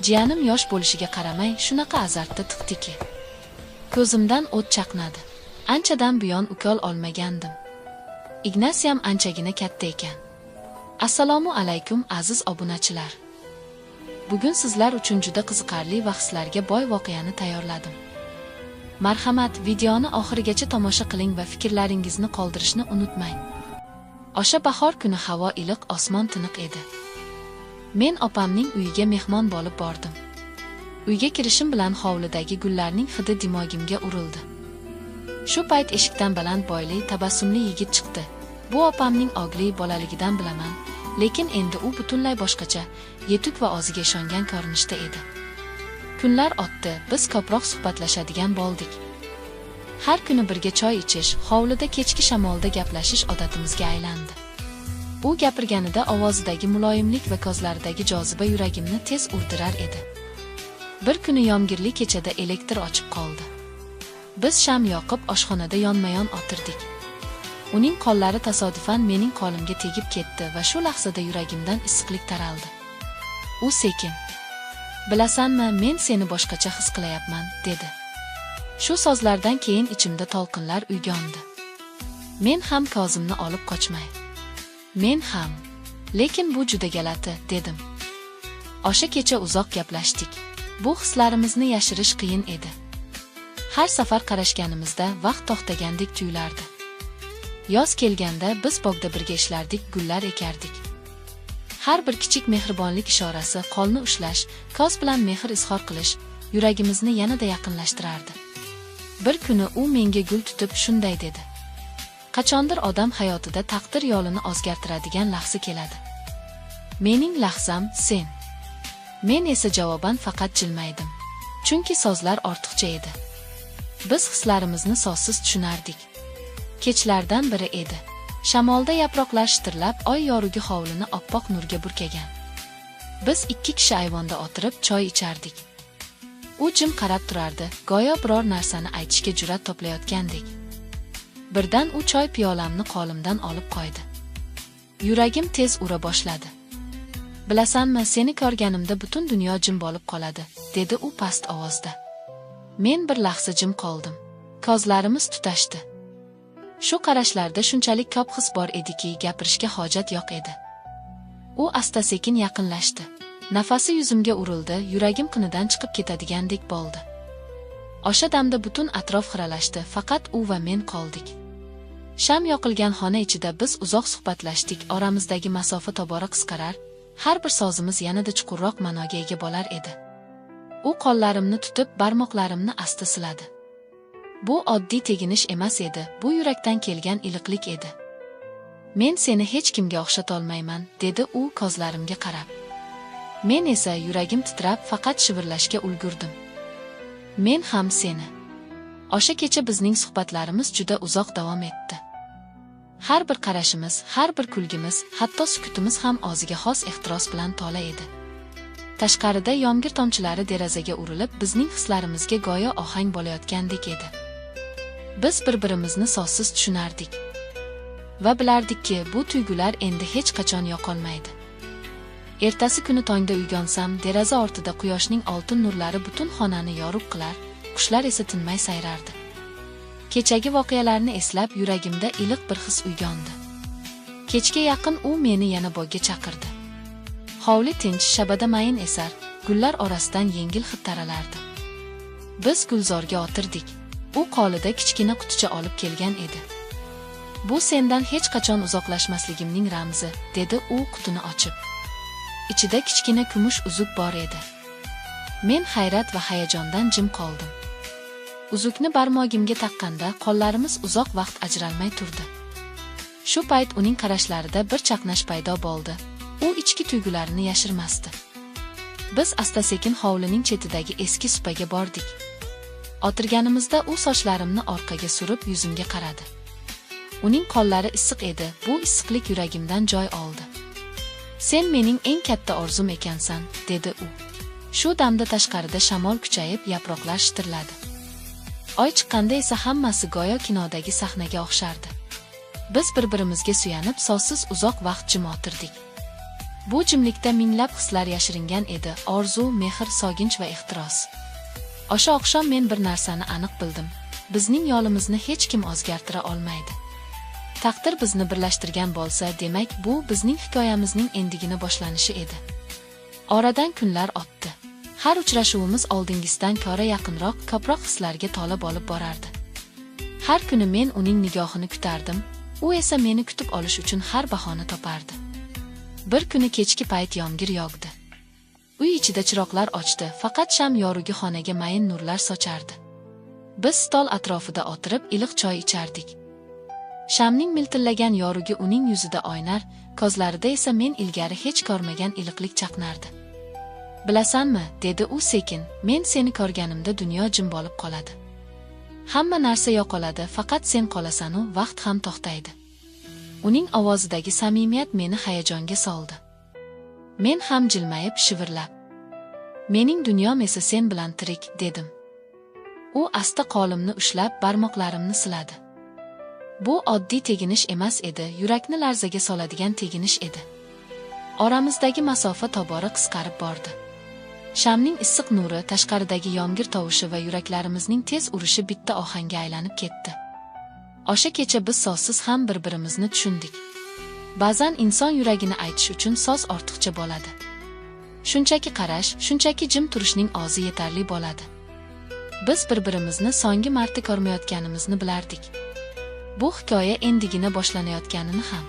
Jiyanim yosh bo'lishiga qaramay, shunaqa azartda tiqdiki. Ko'zimdan o't chaqnadi. Anchadan buyon ukol olmagandim. Ignasiyam anchagina katta ekan. Assalomu alaykum aziz obunachilar. Bugun sizlar uchun juda qiziqarli va hislarga boy voqeani tayyorladim. Marhamat, videoni oxirigacha tomosha qiling va fikrlaringizni qoldirishni unutmang. O'sha bahor kuni havo iliq, osmon tiniq edi. Men opamning uyiga mehmon bo'lib bordim. Uyga kirishim bilan hovlidagi gullarning hidi dimogimga urildi. Shu payt eshikdan baland bo'yli, tabassumli yigit chiqdi. Bu opamning ogli bolaligidan bilaman, lekin endi u butunlay boshqacha, yetuk va o'ziga ishongan ko'rinishda edi. Kunlar o'tdi, biz ko'proq suhbatlashadigan bo'ldik. Har kuni birga choy ichish, hovlida kechki shamolda gaplashish odatimizga aylandi. U gapirganida ovozidagi muloyimlik va ko'zlaridagi joziba yuragimni tez urdirar edi. Bir kuni yomg'irli kechada elektr o'chib qoldi. Biz sham yoqib oshxonada yonma-yon o'tirdik. Uning qo'llari tasodifan mening qo'limga tegib ketdi va shu lahzada yuragimdan issiqlik taraldi. U sekin: "Bilasanmi, men seni boshqacha his qilayapman", dedi. Shu so'zlardan keyin ichimda to'lqinlar uyg'ondi. Men ham ko'zimni olib qochmay. Men ham. Lekin bu juda galati, dedim. O'sha kecha uzoq gaplashdik. Bu hislarimizni yashirish qiyin edi. Har safar qarashganimizda vaqt to'xtagandek tuyulardi. Yoz kelganda biz bog'da birga ishlardik, gullar ekardik. Har bir kichik mehribonlik ishorasi, qo'lni ushlash, ko'z bilan mehr izhor qilish yuragimizni yanada yaqinlashtirardi. Bir kuni u menga gul tutib shunday dedi: "Qachondir odam hayotida taqdir yo'lini o'zgartiradigan lahza keladi. Mening lahzam sen." Men esa javoban faqat jilmaydim. Chunki so'zlar ortiqcha edi. Biz hislarimizni so'zsiz tushunardik. Kechlardan biri edi. Shamolda yaproqlar shitirlab, oy yorug'i hovlini oppoq nurga burkagan. Biz ikki kishi ayvonda o'tirib choy ichardik. U jim qarab turardi, go'yo biror narsani aytishga jur'at toplayotgandek. Birdan u choy piyolamni qo'limdan olib qo'ydi. Yuragim tez ura boshladi. "Bilasanmi, seni ko'rganimda butun dunyo jim bo'lib qoladi", dedi u past ovozda. Men bir lahza jim qoldim. Ko'zlarimiz tutashdi. Shu qarashlarda shunchalik ko'p his bor ediki, gapirishga hojat yo'q edi. U asta-sekin yaqinlashdi. Nafasi yuzimga urildi, yuragim qinidan chiqib ketadigandek bo'ldi. O'sha damda butun atrof xiralashdi, faqat u va men qoldik. Sham yoqilgan xona ichida biz uzoq suhbatlashdik, oramizdagi masofa tobora qisqarar, har bir so'zimiz yanada chuqurroq ma'noga ega bo'lar edi. U qo'llarimni tutib, barmoqlarimni asta siladi. Bu oddiy teginish emas edi, bu yurakdan kelgan iliqlik edi. "Men seni hech kimga o'xshatolmayman", dedi u ko'zlarimga qarab. Men esa yuragim titrab, faqat shivirlashga ulgurdim. "Men ham seni." O'sha kecha bizning suhbatlarimiz juda uzoq davom etdi. Har bir qarashimiz, har bir kulgimiz, hatto sukutimiz ham o'ziga xos ehtiros bilan to'la edi. Tashqarida yomg'ir tomchilari derazaga urilib, bizning hislarimizga go'yo ohang bo'layotgandek edi. Biz bir-birimizni so'zsiz tushunardik va bilardikki, bu tuyg'ular endi hech qachon yo'qolmaydi. Ertasi kuni tongda uyg'onsam, deraza ortida quyoshning oltin nurlari butun xonani yorug' qilar, qushlar esa tinmay sayrardi. Kechagi voqealarni eslab, yuragimda iliq bir his uyg'ondi. Kechga yaqin u meni yana bog'ga chaqirdi. Hovli tinch, shabada mayin esar, gullar orasidan yengil hid taralardi. Biz gulzorga o'tirdik. U qo'lida kichkina quticha olib kelgan edi. "Bu sendan hech qachon uzoqlashmasligimning ramzi", dedi u qutini ochib. Ichida kichkina kumush uzuk bor edi. Men hayrat va hayajondan jim qoldim. Uzukni barmog'imga taqqanda qo'llarimiz uzoq vaqt ajralmay turdi. Shu payt uning qarashlarida bir chaqnash paydo bo'ldi. U ichki tuyg'ularini yashirmasdi. Biz asta-sekin hovlining chetidagi eski supaga bordik. O'tirganimizda u sochlarimni orqaga surib yuzimga qaradi. Uning qo'llari issiq edi, bu issiqlik yuragimdan joy oldi. "Sen mening eng katta orzum ekansan", dedi u. Shu damda tashqarida shamol kuchayib, yaproqlar shitirladi. Oy chiqqanda esa hammasi go'yo kinodagi sahnaga o'xshardi. Biz bir-birimizga suyanib, so'zsiz uzoq vaqt jim o'tirdik. Bu jimlikda minglab hislar yashiringan edi: orzu, mehr, sog'inch va ehtiros. O'sha oqshom men bir narsani aniq bildim: bizning yo'limizni hech kim o'zgartira olmaydi. Taqdir bizni birlashtirgan bo'lsa, demak bu bizning hikoyamizning endigina boshlanishi edi. Oradan kunlar o'tdi. Har uchrashuvimiz oldingisidan ko'ra yaqinroq, ko'proq hislarga to'la bo'lib borardi. Har kuni men uning nigohini kutardim, u esa meni kutib olish uchun har bahona topardi. Bir kuni kechki payt yomg'ir yog'di. Uy ichida chiroqlar ochdi, faqat sham yorug'i xonaga mayin nurlar sochardi. Biz stol atrofida o'tirib iliq choy ichardik. Shamning miltillagan yorug'i uning yuzida o'ynar, ko'zlarida esa men ilgari hech ko'rmagan iliqlik chaqnardi. "Bilasanmi?" dedi u sekin. "Men seni ko'rganimda dunyo jim bo'lib qoladi. Hamma narsa yo'qoladi, faqat sen qolasan-u vaqt ham to'xtaydi." Uning ovozidagi samimiyat meni hayajonga soldi. Men ham jilmayib, shivirlab, "Mening dunyom esa sen bilan tirik", dedim. U asta qo'limni ushlab, barmoqlarimni siladi. Bu oddiy teginish emas edi, yurakni larzaga soladigan teginish edi. Oramizdagi masofa tobora qisqarib bordi. Shamning issiq nuri, tashqaridagi yomg'ir tovushi va yuraklarimizning tez urishi bitta ohangga aylanib ketdi. O'sha kecha biz sozsiz ham bir-birimizni tushundik. Ba'zan inson yuragini aytish uchun so'z ortiqcha bo'ladi. Shunchaki qarash, shunchaki jim turishning o'zi yetarli bo'ladi. Biz bir-birimizni so'nggi marta ko'rmayotganimizni bilardik. Bu hikoya endigina boshlanayotganini ham.